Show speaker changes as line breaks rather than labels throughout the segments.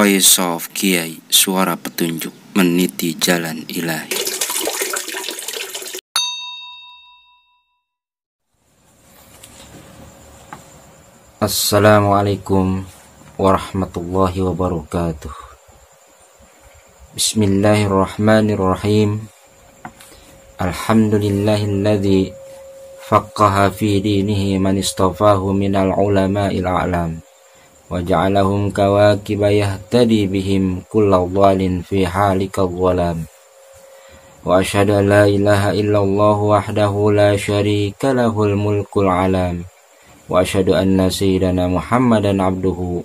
Voice of Kiai, suara petunjuk meniti jalan ilahi. Assalamualaikum warahmatullahi wabarakatuh. Bismillahirrahmanirrahim. Alhamdulillahilladzi faqqaha fi dinihi man istafahu minal ulama'il a'lam wa ja'alahum kawakiba yahtadi bihim kulla dhalin fi halikal dhalam. Wa asyhadu an la ilaha illallah wahdahu la syarika lahul mulkul alam. Wa asyhadu anna sayyidana Muhammadan abduhu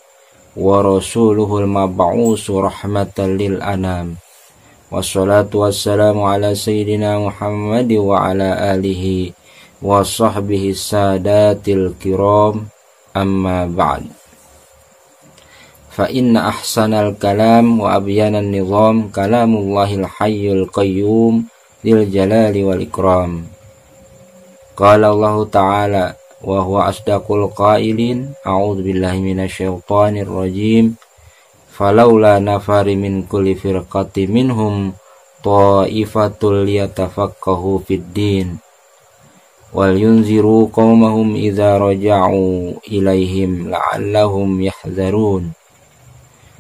wa rasuluhul mab'usu rahmatan lil anam. Wassalatu wassalamu ala sayyidina Muhammad wa ala alihi wa sahbihi sadatil kiram, amma ba'd. Fa inna ahsanal kalam wa abyanan nizam kalamullahil hayyul qayyum dzil jalali wal ikram. Qala Allah ta'ala wa huwa asdaqul qailin, a'udzu billahi minasyaitonir rajim. Falaula nafari min kulli firqatin minhum ta'ifatul liyatafaqahu fid din wal yunziru qaumahum idza raja'u ilaihim la'allahum yahzarun.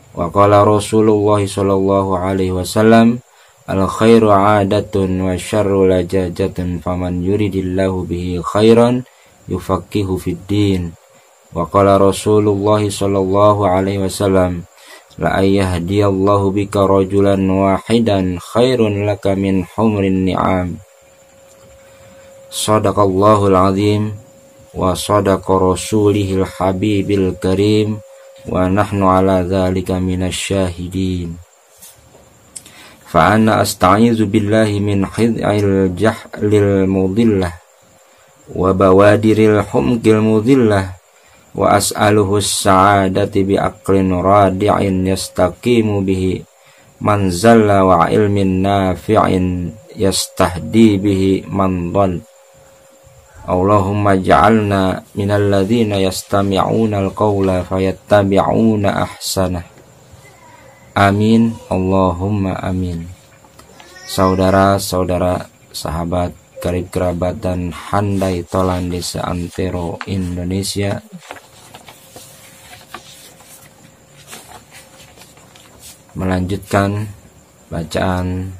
Wa qala Rasulullah sallallahu alaihi wasallam, al khairu 'adatun wa syarru lajajatun faman yuridillahu bihi khairan yufaqihu fid din. Wa qala Rasulullah sallallahu alaihi wasallam, la ayahdiyallahu bika rajulan wahidan khairun laka min humrin ni'am. Shadaqallahul azim wa sadaqa rasulihil habibil karim wa nahnu ala dzalika minasyahidin. Fa ana asta'izu billahi min khid'il jahlil mudillah wa bawadiril humkil mudillah wa as'aluhu as-sa'adati bi aqlin radi'in yastaqimu bihi man zalla wa ilmin nafi'in yastahdi bihi man dhal. Allahumma ja'alna minal ladzina yastami'una al-qawla fayattabi'una ahsanah. Amin, Allahumma amin. Saudara-saudara, sahabat, karib kerabat dan handai tolan di seantero Indonesia, melanjutkan bacaan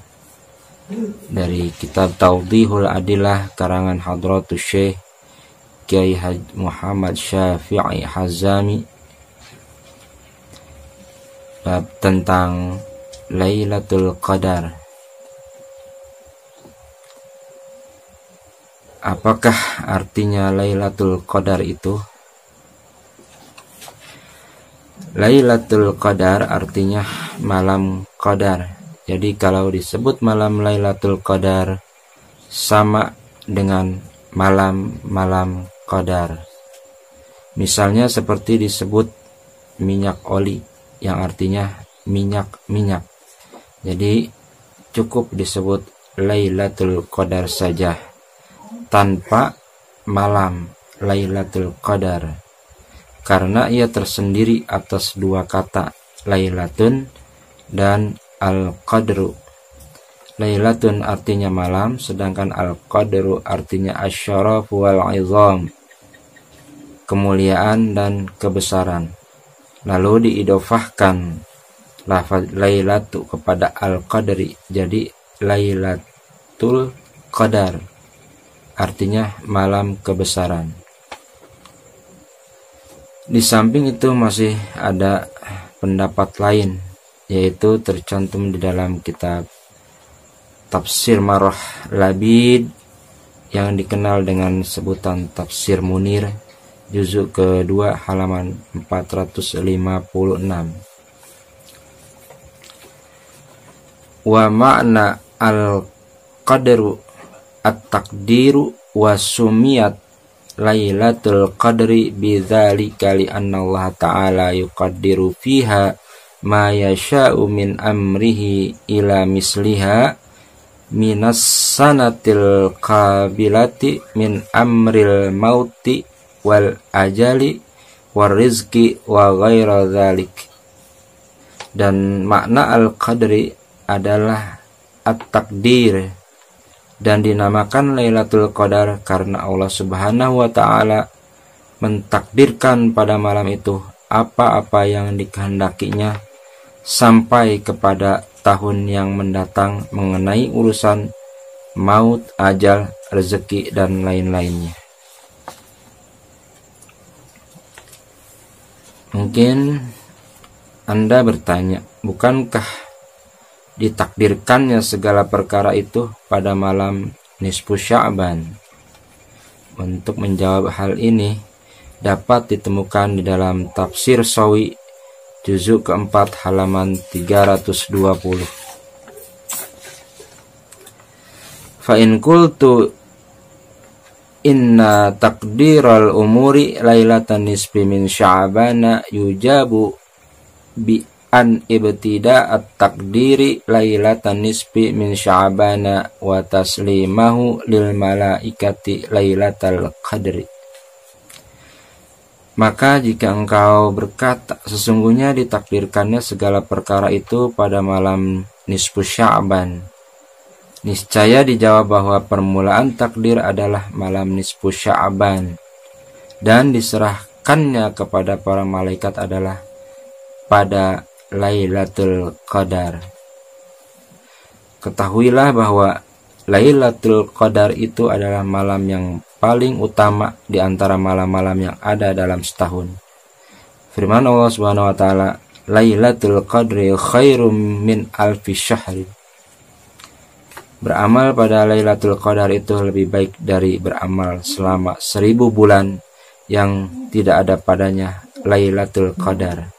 dari kitab Tawdihul Adillah karangan Hadratus Syekh Kiai Haji Muhammad Syafi'i Hazami, bab tentang Lailatul Qadar. Apakah artinya Lailatul Qadar itu? Lailatul Qadar artinya malam Qadar. Jadi kalau disebut malam Lailatul Qadar sama dengan malam-malam Qadar. Misalnya seperti disebut minyak oli yang artinya minyak-minyak. Jadi cukup disebut Lailatul Qadar saja tanpa malam Lailatul Qadar, karena ia tersendiri atas dua kata, Lailatun dan Al-Qadru. Lailatun artinya malam, sedangkan Al-Qadru artinya asyaraf wal izam, kemuliaan dan kebesaran. Lalu diidofahkan lafaz Lailatu kepada Al-Qadri, jadi Lailatul Qadar artinya malam kebesaran. Di samping itu masih ada pendapat lain, yaitu tercantum di dalam kitab Tafsir Marah Labid yang dikenal dengan sebutan Tafsir Munir, juzuk kedua halaman 456. Wa ma'na al-qadru at-taqdiru wa sumiyat Lailatul Qadri bidzalika li anna Allah ta'ala yuqaddiru fiha ma yasha'u min amrihi ila misliha minas sanatil qabilati min amril mauti wal ajali war rizki wa ghaira dzalik. Dan makna al-qadri adalah at-takdir, dan dinamakan Lailatul Qadar karena Allah Subhanahu wa taala mentakdirkan pada malam itu apa-apa yang dikehendakinya sampai kepada tahun yang mendatang mengenai urusan maut, ajal, rezeki, dan lain-lainnya. Mungkin Anda bertanya, bukankah ditakdirkannya segala perkara itu pada malam nisfu Sya'ban? Untuk menjawab hal ini dapat ditemukan di dalam tafsir Shawi juzuk keempat halaman 320. Fa in qultu inna takdiral umuri lailatan nisfi min Sya'bana yujabu bi an ibtida at-takdiri lailatan nisfi min Sya'bana wa taslimahu lil malaikati lailatal qadri. Maka jika engkau berkata sesungguhnya ditakdirkannya segala perkara itu pada malam nisfu Sya'ban, niscaya dijawab bahwa permulaan takdir adalah malam nisfu Sya'ban, dan diserahkannya kepada para malaikat adalah pada Lailatul Qadar. Ketahuilah bahwa Lailatul Qadar itu adalah malam yang paling utama di antara malam-malam yang ada dalam setahun. Firman Allah Subhanahu wa taala, Lailatul Qadri khairum min alfi syahri. Beramal pada Lailatul Qadar itu lebih baik dari beramal selama 1000 bulan yang tidak ada padanya Lailatul Qadar.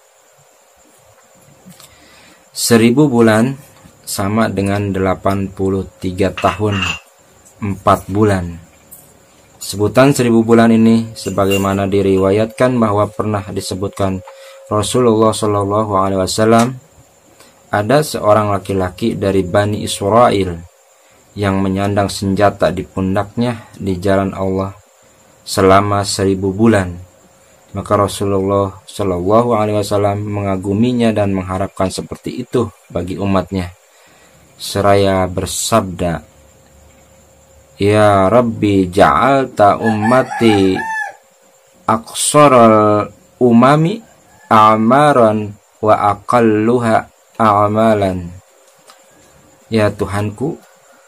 1000 bulan sama dengan 83 tahun 4 bulan. Sebutan 1000 bulan ini sebagaimana diriwayatkan bahwa pernah disebutkan Rasulullah Shallallahu Alaihi Wasallam, ada seorang laki-laki dari Bani Israel yang menyandang senjata di pundaknya di jalan Allah selama 1000 bulan. Maka Rasulullah Shallallahu Alaihi Wasallam mengaguminya dan mengharapkan seperti itu bagi umatnya, seraya bersabda, Ya Rabbi ja'alta ummati aqsaral umami a'maran wa aqalluha a'malan. Ya Tuhanku,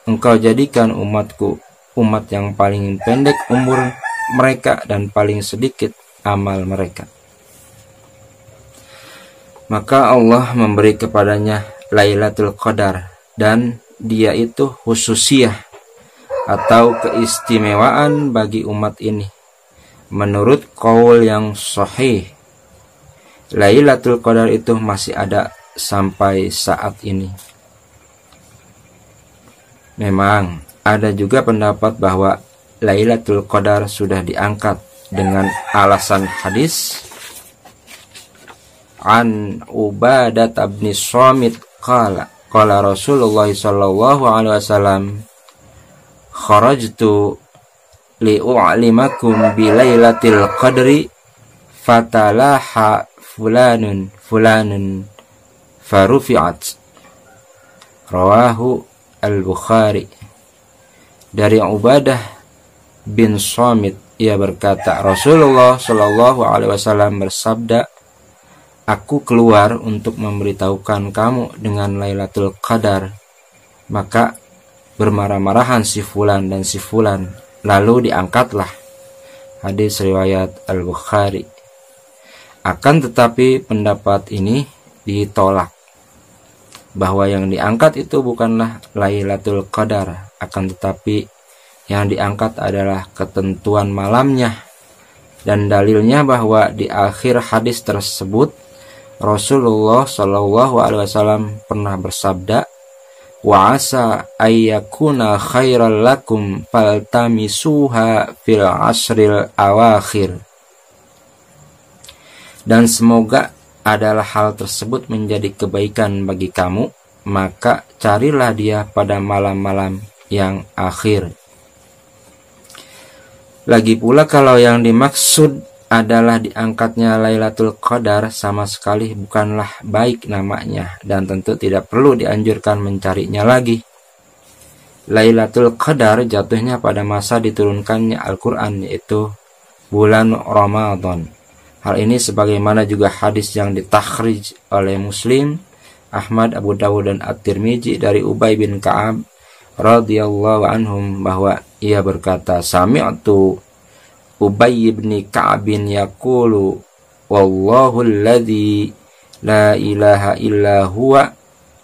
Engkau jadikan umatku umat yang paling pendek umur mereka dan paling sedikit amal mereka. Maka Allah memberi kepadanya Lailatul Qadar, dan dia itu khususiyah atau keistimewaan bagi umat ini. Menurut qaul yang sahih, Lailatul Qadar itu masih ada sampai saat ini. Memang ada juga pendapat bahwa Lailatul Qadar sudah diangkat dengan alasan hadis an Ubadah bin Samit qala Rasulullah sallallahu alaihi wasallam kharajtu li'u'limakum bi Lailatul Qadri fatalaha fulanun farufi'at. Rawahu Al-Bukhari. Dari Ubadah bin Samit, ia berkata, Rasulullah Shallallahu Alaihi Wasallam bersabda, aku keluar untuk memberitahukan kamu dengan Lailatul Qadar. Maka bermarah-marahan si fulan dan si fulan, lalu diangkatlah. Hadis riwayat Al-Bukhari. Akan tetapi pendapat ini ditolak, bahwa yang diangkat itu bukanlah Lailatul Qadar, akan tetapi yang diangkat adalah ketentuan malamnya. Dan dalilnya bahwa di akhir hadis tersebut Rasulullah Shallallahu Alaihi Wasallam pernah bersabda, wa asa ayyakuna khairal lakum faltamisuha fil asril awakhir. Dan semoga adalah hal tersebut menjadi kebaikan bagi kamu, maka carilah dia pada malam-malam yang akhir. Lagi pula kalau yang dimaksud adalah diangkatnya Lailatul Qadar sama sekali bukanlah baik namanya, dan tentu tidak perlu dianjurkan mencarinya lagi. Lailatul Qadar jatuhnya pada masa diturunkannya Al-Quran, yaitu bulan Ramadan. Hal ini sebagaimana juga hadis yang ditakhrij oleh Muslim, Ahmad, Abu Dawud, dan At-Tirmidzi dari Ubay bin Ka'ab radhiyallahu anhum bahwa ia berkata, sami'tu Ubay bin Ka'ab yaqulu wallahu alladhi la ilaha illa huwa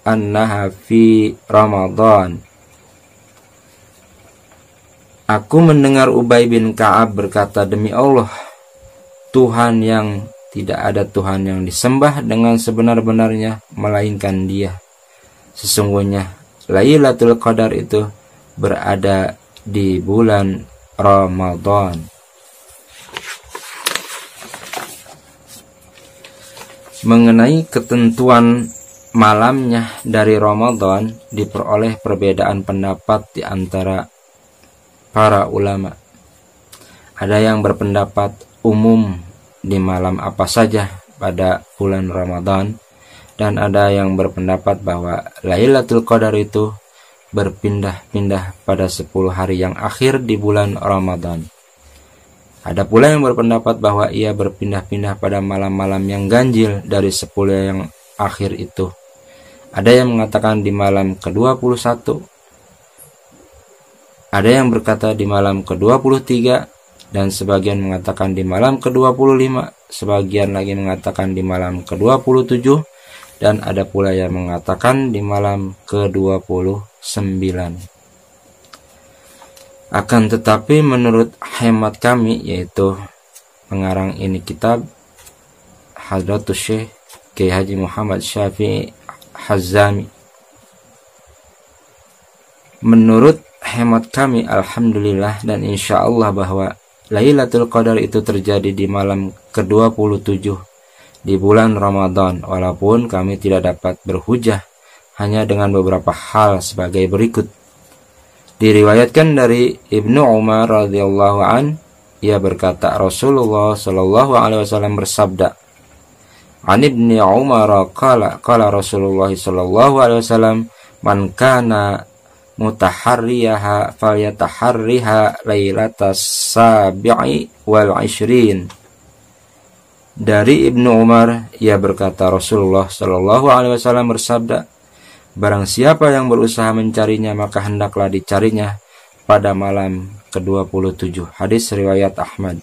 annaha fi Ramadan. Aku mendengar Ubay bin Ka'ab berkata, demi Allah, Tuhan yang tidak ada Tuhan yang disembah dengan sebenar-benarnya melainkan Dia. Sesungguhnya Lailatul Qadar itu berada di bulan Ramadan. Mengenai ketentuan malamnya dari Ramadan, diperoleh perbedaan pendapat di antara para ulama. Ada yang berpendapat umum di malam apa saja pada bulan Ramadan, dan ada yang berpendapat bahwa Lailatul Qadar itu berpindah-pindah pada 10 hari yang akhir di bulan Ramadan. Ada pula yang berpendapat bahwa ia berpindah-pindah pada malam-malam yang ganjil dari 10 yang akhir itu. Ada yang mengatakan di malam ke-21, ada yang berkata di malam ke-23, dan sebagian mengatakan di malam ke-25, sebagian lagi mengatakan di malam ke-27, dan ada pula yang mengatakan di malam ke-29. Akan tetapi menurut hemat kami, yaitu pengarang ini kitab Hadratus Syekh Kiai Haji Muhammad Syafi'i Hazzami, menurut hemat kami alhamdulillah dan insya Allah bahwa Lailatul Qadar itu terjadi di malam ke-27 di bulan Ramadan, walaupun kami tidak dapat berhujah hanya dengan beberapa hal sebagai berikut. Diriwayatkan dari Ibnu Umar radhiyallahu an, ia berkata, Rasulullah sallallahu alaihi wasallam bersabda, An Ibni Umar qala Rasulullah sallallahu alaihi wasallam, man kana mutaharriyaha falyataharriha lailatas sabi'i wal 20. Dari Ibnu Umar, ia berkata, Rasulullah sallallahu alaihi wasallam bersabda, barang siapa yang berusaha mencarinya, maka hendaklah dicarinya pada malam ke-27. Hadis riwayat Ahmad.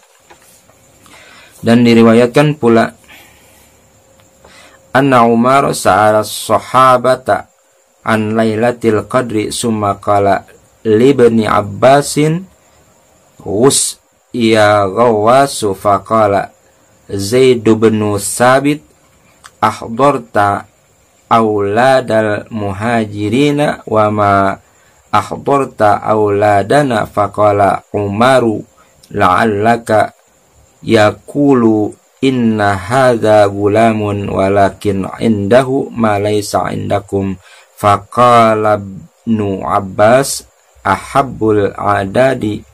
Dan diriwayatkan pula, Anna Umar sa'ala sahabata an Lailatul Qadri summa qala libni Abbasin us ya ghawasu faqala Zaid bin Sabit ahdarta auladal muhajirina wa ma ahdarta auladana faqala Umaru la'allaka yaqulu inna hadha gulamun walakin indahu ma laysa indakum faqala Ibnu Abbas ahabbul adadi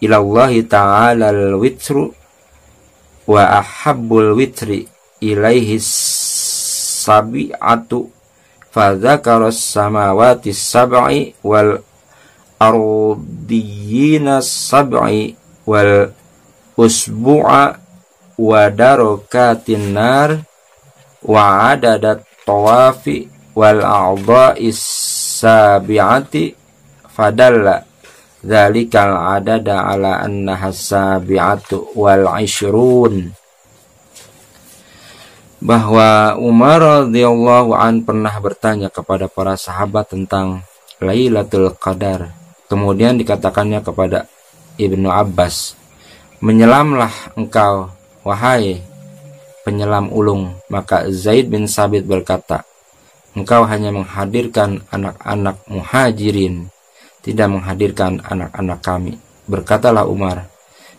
ilallahi ta'ala al-witru wa ahabbul witri ilaihi sabi'atu fadzakara samawati sab'i wal ardiyina sab'i wal usbu'a wa darokatin nar wa adadat tawafi wal a'dha'is sabi'ati fadalla dzalikal adada ala annaha sabi'atu wal 20. Bahwa Umar radhiyallahu an pernah bertanya kepada para sahabat tentang Lailatul Qadar. Kemudian dikatakannya kepada Ibnu Abbas, menyelamlah engkau wahai penyelam ulung. Maka Zaid bin Sabit berkata, engkau hanya menghadirkan anak-anak muhajirin, tidak menghadirkan anak-anak kami. Berkatalah Umar,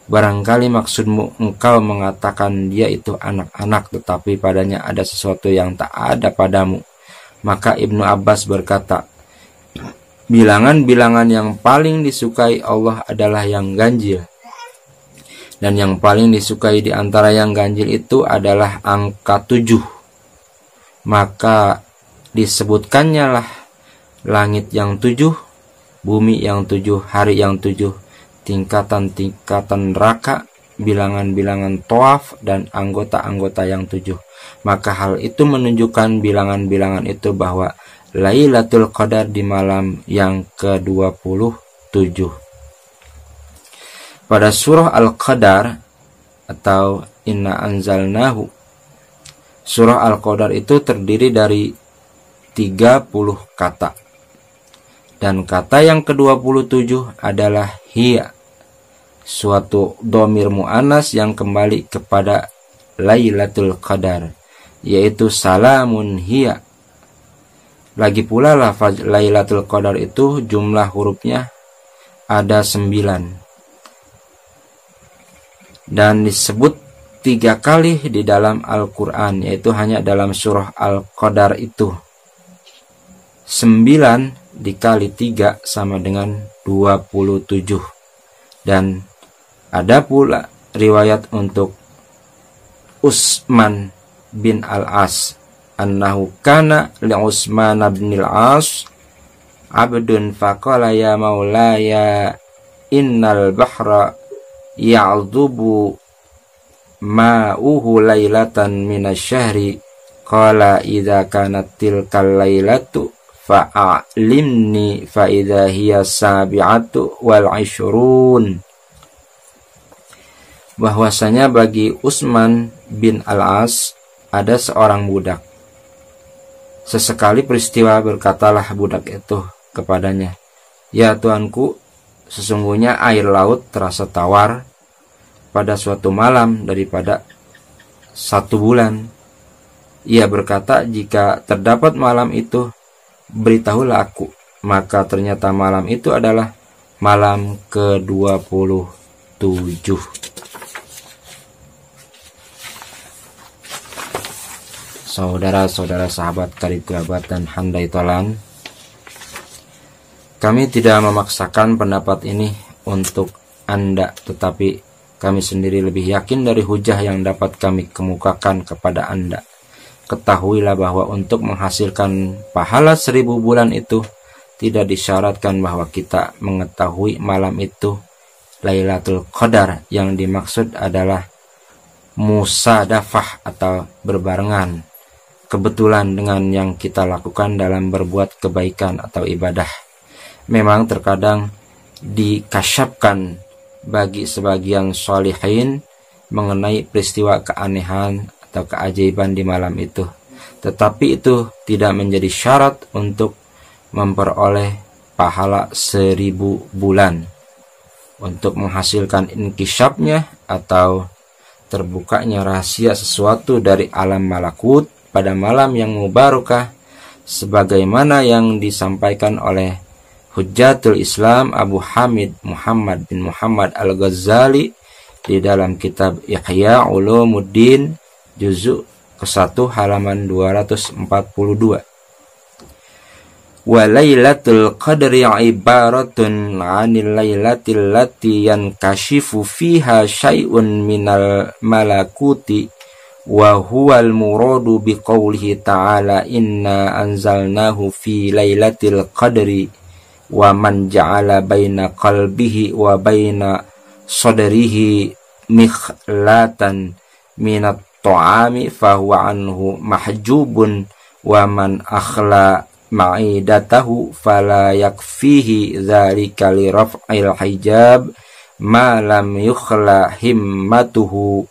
barangkali maksudmu engkau mengatakan dia itu anak-anak, tetapi padanya ada sesuatu yang tak ada padamu. Maka Ibnu Abbas berkata, bilangan-bilangan yang paling disukai Allah adalah yang ganjil. Dan yang paling disukai di antara yang ganjil itu adalah angka 7. Maka disebutkannya lah langit yang 7, bumi yang 7, hari yang 7, tingkatan-tingkatan neraka, bilangan-bilangan tawaf, dan anggota-anggota yang 7. Maka hal itu menunjukkan bilangan-bilangan itu bahwa Lailatul Qadar di malam yang ke-27. Pada surah Al-Qadar atau Inna Anzalnahu, surah Al-Qadar itu terdiri dari 30 kata. Dan kata yang ke-27 adalah hiya, suatu dhamir mu'annas yang kembali kepada Lailatul Qadar, yaitu salamun hiya. Lagi pula lafaz Lailatul Qadar itu jumlah hurufnya ada 9. Dan disebut 3 kali di dalam Al-Quran, yaitu hanya dalam surah Al-Qadar itu. 9 dikali 3 sama dengan 27. Dan ada pula riwayat untuk Utsman bin Al-As, annahu kana li Utsman bin Al-As abdun faqala ya maulaya innal bahra ya'dhubu ma'uhu lailatan minasyahri, qala idza kanat tilkal lailatu fa'alimni fa idza hiya sabi'atu wal 'ishrun. Bahwasanya bagi Utsman bin Al-As ada seorang budak. Sesekali peristiwa berkatalah budak itu kepadanya, "Ya Tuanku, sesungguhnya air laut terasa tawar pada suatu malam daripada 1 bulan." Ia berkata, "Jika terdapat malam itu, beritahulah aku." Maka ternyata malam itu adalah malam ke-27. Saudara-saudara sahabat karib kerabat dan handai tolan, kami tidak memaksakan pendapat ini untuk Anda, tetapi kami sendiri lebih yakin dari hujah yang dapat kami kemukakan kepada Anda. Ketahuilah bahwa untuk menghasilkan pahala 1000 bulan itu tidak disyaratkan bahwa kita mengetahui malam itu Lailatul Qadar. Yang dimaksud adalah musadafah atau berbarengan, kebetulan dengan yang kita lakukan dalam berbuat kebaikan atau ibadah. Memang terkadang dikasyafkan bagi sebagian sholihin mengenai peristiwa keanehan atau keajaiban di malam itu, tetapi itu tidak menjadi syarat untuk memperoleh pahala 1000 bulan. Untuk menghasilkan inkisyafnya atau terbukanya rahasia sesuatu dari alam malakut pada malam yang mubarakah, sebagaimana yang disampaikan oleh Hujjatul Islam Abu Hamid Muhammad bin Muhammad Al-Ghazali di dalam kitab Ihya Ulumuddin juzuk ke-1 halaman 242. Wa lailatul qadri ibaratun 'anil lailatil lati yankashifu fiha syai'un minal malakuti wa huwal muradu biqaulihi ta'ala inna anzalnahu fi lailatul qadri wa man ja'ala baina qalbihi wa baina sadrihi mikhlatan minat ta'ami fahuwa anhu mahjubun wa man akhla ma'idatahu fala yakfihi dzalika li raf'il hijab ma lam yukhla himmatuhu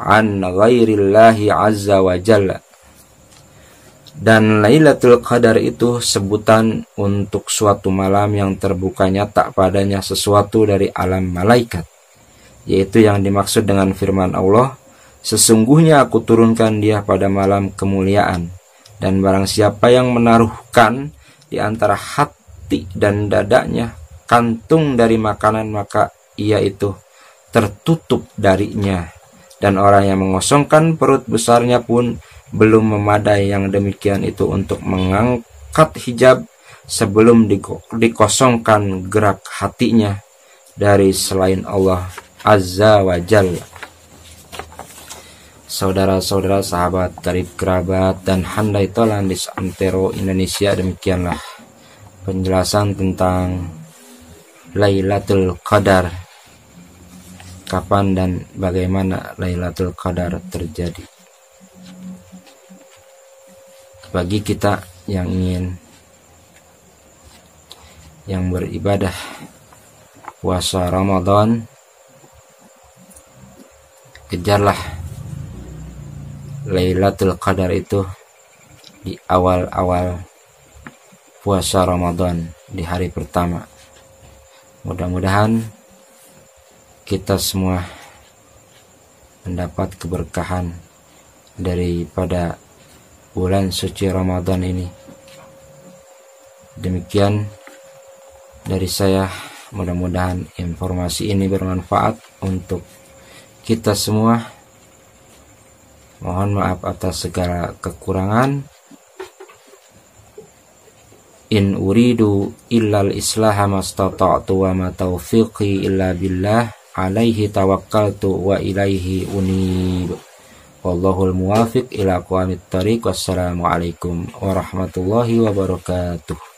an ghairillahi azza wa jalla. Dan Lailatul Qadar itu sebutan untuk suatu malam yang terbuka nyata padanya sesuatu dari alam malaikat, yaitu yang dimaksud dengan firman Allah, "Sesungguhnya aku turunkan dia pada malam kemuliaan, dan barang siapa yang menaruhkan di antara hati dan dadanya kantung dari makanan, maka ia itu tertutup darinya. Dan orang yang mengosongkan perut besarnya pun belum memadai yang demikian itu untuk mengangkat hijab sebelum dikosongkan gerak hatinya dari selain Allah azza wa jalla. Saudara-saudara, sahabat, karib kerabat, dan handai tolan di seantero Indonesia, demikianlah penjelasan tentang Lailatul Qadar. Kapan dan bagaimana Lailatul Qadar terjadi. Bagi kita yang beribadah puasa Ramadan, kejarlah Lailatul Qadar itu di awal-awal puasa Ramadan, di hari pertama. Mudah-mudahan kita semua mendapat keberkahan daripada bulan suci Ramadan ini. Demikian dari saya, mudah-mudahan informasi ini bermanfaat untuk kita semua. Mohon maaf atas segala kekurangan. In uridu illal islaha mastata'tu wa ma taufiqi illa billah alaihi tawakkaltu wa ilaihi unib. Wallahul muwafiq ila aqwamit thariq. Wassalamualaikum warahmatullahi wabarakatuh.